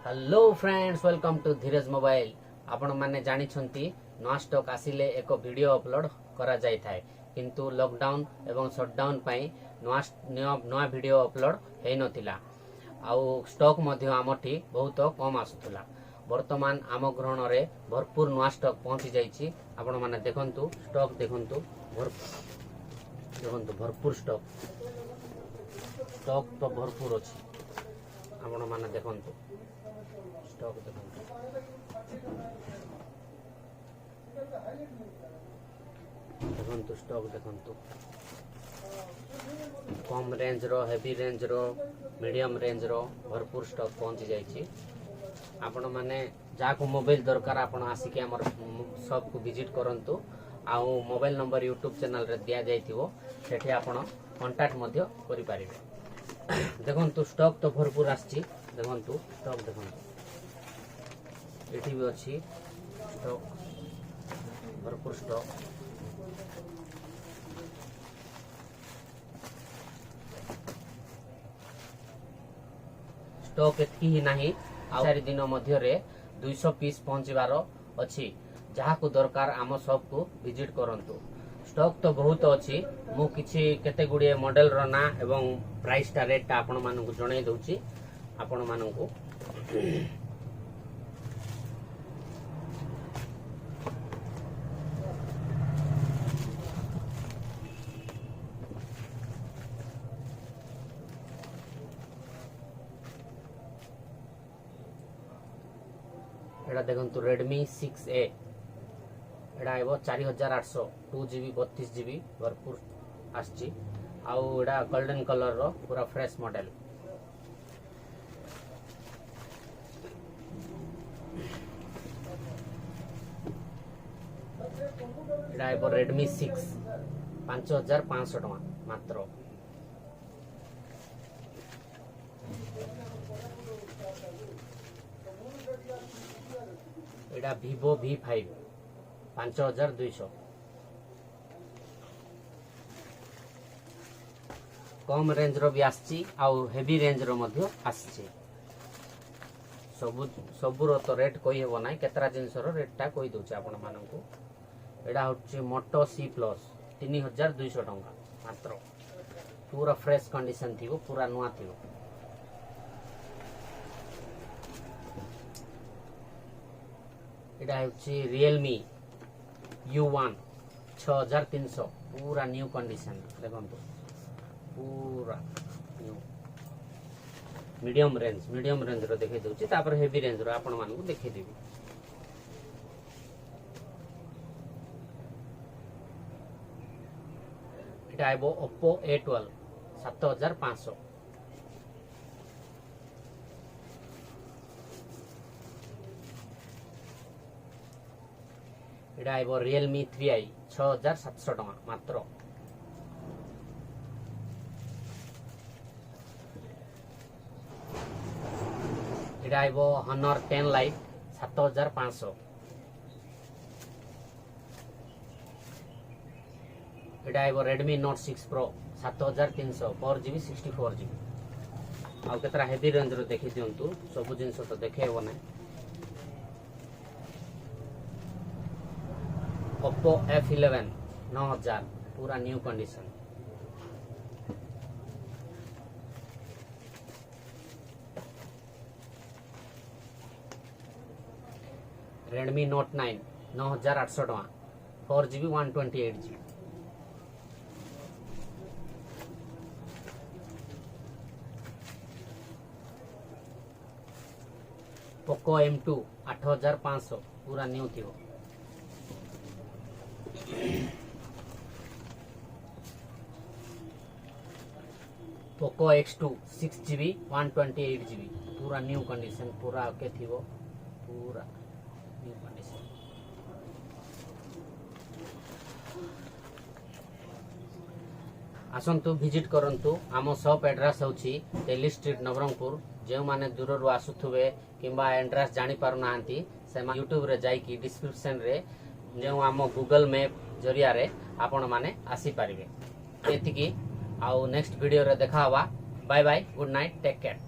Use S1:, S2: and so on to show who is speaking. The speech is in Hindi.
S1: Hello friends, welcome to Dheeraj mobile. आपण माने जानी छंती नवा स्टॉक आसिले एक वीडियो अपलोड करा जाय थाए, किंतु लॉकडाउन एवं शटडाउन पई नवा वीडियो अपलोड हे नथिला। आउ स्टॉक मध्य आमठी बहुत कम आसुतला। वर्तमान आम ग्रहण रे भरपूर नवा स्टॉक पहुंची जाईची। आपण माने देखंतु स्टॉक देखंतु भरपूर स्टॉक तो भरपूर अछि। आपण माने देखंतु स्टॉक देखंतु स्टॉक देखंतु कम रेंज रो, हेवी रेंज रो, मीडियम रेंज रो भरपूर स्टॉक पहुंची जाइछि। आपण माने जाको मोबाइल दरकार आपण आसिके हमर शॉप को विजिट करंतु। आउ मोबाइल नंबर यूट्यूब चैनल रे दिया जाइथिवो, सेठी आपण कांटेक्ट मध्य करि पारिबे। देखंतु स्टॉक तो भरपूर आछि। देखंतु स्टॉक देखंतु एठी भी अछि स्टॉक, भरपूर स्टॉक। स्टॉक एतकी ही नाही, 4 दिन मध्य रे 200 पीस पहुंचीबार अछि। जहा को दरकार आम शॉप को विजिट करंतु। स्टॉक तो बहुत अछि। मु किछि केते गुडे मॉडल रो ना एवं प्राइस टा रेट टा आपण मानकु जणाई दउची। आपण मानकु एडा देखंतु Redmi 6A एडा आइबो 4800 2GB 32GB भरपूर आछि। आउ एडा गोल्डन कलर रो पूरा फ्रेश मॉडल। एडा आइबो Redmi 6 5500 टका मात्र। एडा Vivo V5 5200। कम रेंज रो भी आछि, आउ हेवी रेंज रो मध्य आछि। सबुर तो रेट कोई हेबो नै, केतरा जिंस रो रेट टा कोई दोछ आपण मानकु। एडा होछि मोटो C+ 3200 टका मात्र। पूरा फ्रेश कंडीशन थिबो, पूरा नुआ थिबो। एडा होछि Realme U1 6300 पूरा न्यू कंडीशन। देखंतु पूरा न्यू। मीडियम रेंज रो देखै दउछि, तापर हेवी रेंज रो आपण मानकु देखै देबी। एटा आइबो Oppo A12 7500। एटा आइबो Realme 3i 6700 टका मात्र। एटा आइबो Honor 10 Lite 7500। एटा आइबो Redmi Note 6 Pro 7300 4GB 64GB। आउ केतरा हेवी रेंज रो देखि दियंतु। सब जिंस तो देखेबो नै। Oppo F11 9000 पूरा न्यू कंडीशन। Redmi Note 9 9800 टका 4GB 128GB। Poco M2 8500 पूरा न्यू थिबो। Poco X2 6GB 128GB पूरा न्यू कंडीशन, पूरा ओके थिबो, पूरा न्यू कंडीशन। आसंतु विजिट करंतु। आम शॉप एड्रेस होछि टेली स्ट्रीट नवरंगपुर। जे माने दूर रो आसुथुबे किंबा एड्रेस जानि पारु नाहंती, से यूट्यूब रे जाई कि डिस्क्रिप्शन रे जे आम गूगल मैप जरिया रे आपण माने आसी पारिबे। एतिकी आउ नेक्स्ट वीडियो रे देखा हवा। Bye bye, good night, take care.